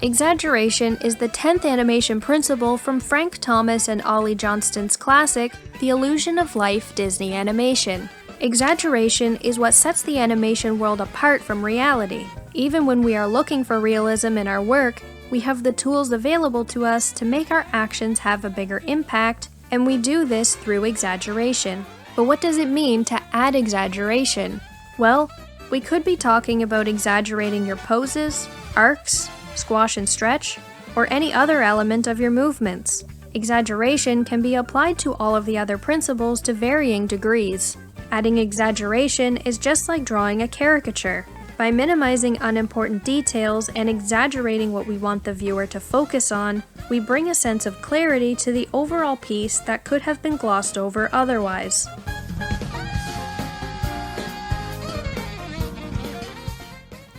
Exaggeration is the 10th animation principle from Frank Thomas and Ollie Johnston's classic, The Illusion of Life Disney Animation. Exaggeration is what sets the animation world apart from reality. Even when we are looking for realism in our work, we have the tools available to us to make our actions have a bigger impact, and we do this through exaggeration. But what does it mean to add exaggeration? Well, we could be talking about exaggerating your poses, arcs, squash and stretch, or any other element of your movements. Exaggeration can be applied to all of the other principles to varying degrees. Adding exaggeration is just like drawing a caricature. By minimizing unimportant details and exaggerating what we want the viewer to focus on, we bring a sense of clarity to the overall piece that could have been glossed over otherwise.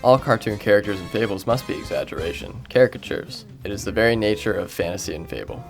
All cartoon characters and fables must be exaggeration, caricatures. It is the very nature of fantasy and fable.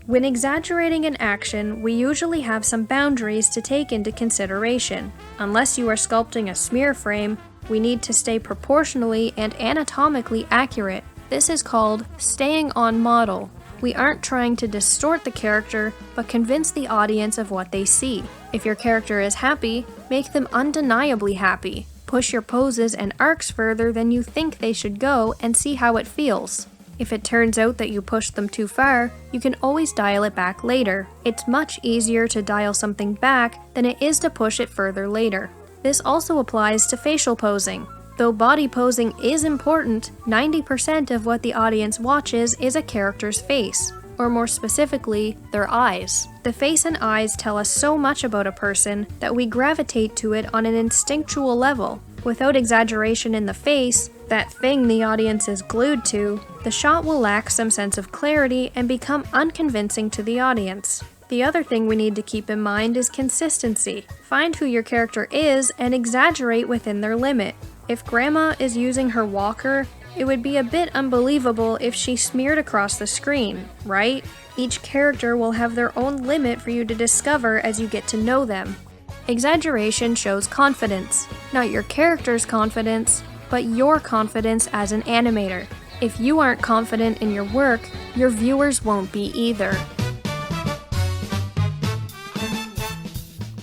When exaggerating an action, we usually have some boundaries to take into consideration. Unless you are sculpting a smear frame, we need to stay proportionally and anatomically accurate. This is called staying on model. We aren't trying to distort the character, but convince the audience of what they see. If your character is happy, make them undeniably happy. Push your poses and arcs further than you think they should go and see how it feels. If it turns out that you pushed them too far, you can always dial it back later. It's much easier to dial something back than it is to push it further later. This also applies to facial posing. Though body posing is important, 90% of what the audience watches is a character's face, or more specifically, their eyes. The face and eyes tell us so much about a person that we gravitate to it on an instinctual level. Without exaggeration in the face, that thing the audience is glued to, the shot will lack some sense of clarity and become unconvincing to the audience. The other thing we need to keep in mind is consistency. Find who your character is and exaggerate within their limit. If Grandma is using her walker, it would be a bit unbelievable if she smeared across the screen, right? Each character will have their own limit for you to discover as you get to know them. Exaggeration shows confidence, not your character's confidence, but your confidence as an animator. If you aren't confident in your work, your viewers won't be either.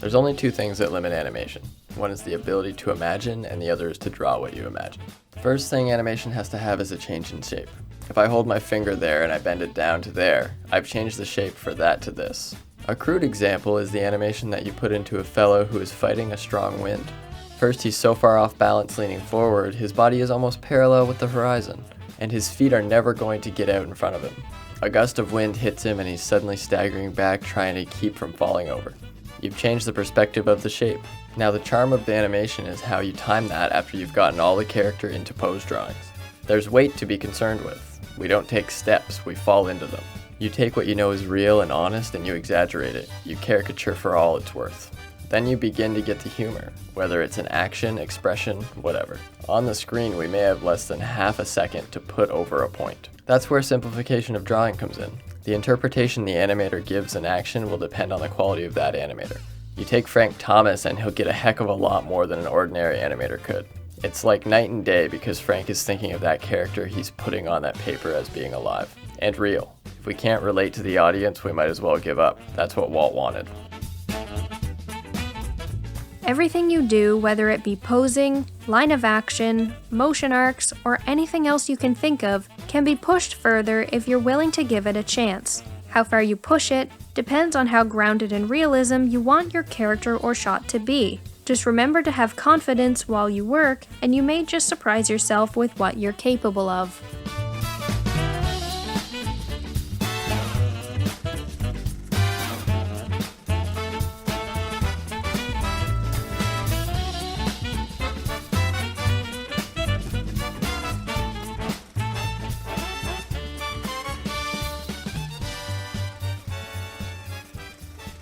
There's only two things that limit animation. One is the ability to imagine, and the other is to draw what you imagine. The first thing animation has to have is a change in shape. If I hold my finger there and I bend it down to there, I've changed the shape for that to this. A crude example is the animation that you put into a fellow who is fighting a strong wind. First, he's so far off balance leaning forward, his body is almost parallel with the horizon, and his feet are never going to get out in front of him. A gust of wind hits him and he's suddenly staggering back, trying to keep from falling over. You've changed the perspective of the shape. Now the charm of the animation is how you time that after you've gotten all the character into pose drawings. There's weight to be concerned with. We don't take steps, we fall into them. You take what you know is real and honest and you exaggerate it. You caricature for all it's worth. Then you begin to get the humor, whether it's an action, expression, whatever. On the screen we may have less than half a second to put over a point. That's where simplification of drawing comes in. The interpretation the animator gives an action will depend on the quality of that animator. You take Frank Thomas and he'll get a heck of a lot more than an ordinary animator could. It's like night and day because Frank is thinking of that character he's putting on that paper as being alive and real. If we can't relate to the audience, we might as well give up. That's what Walt wanted. Everything you do, whether it be posing, line of action, motion arcs, or anything else you can think of, can be pushed further if you're willing to give it a chance. How far you push it depends on how grounded in realism you want your character or shot to be. Just remember to have confidence while you work, and you may just surprise yourself with what you're capable of.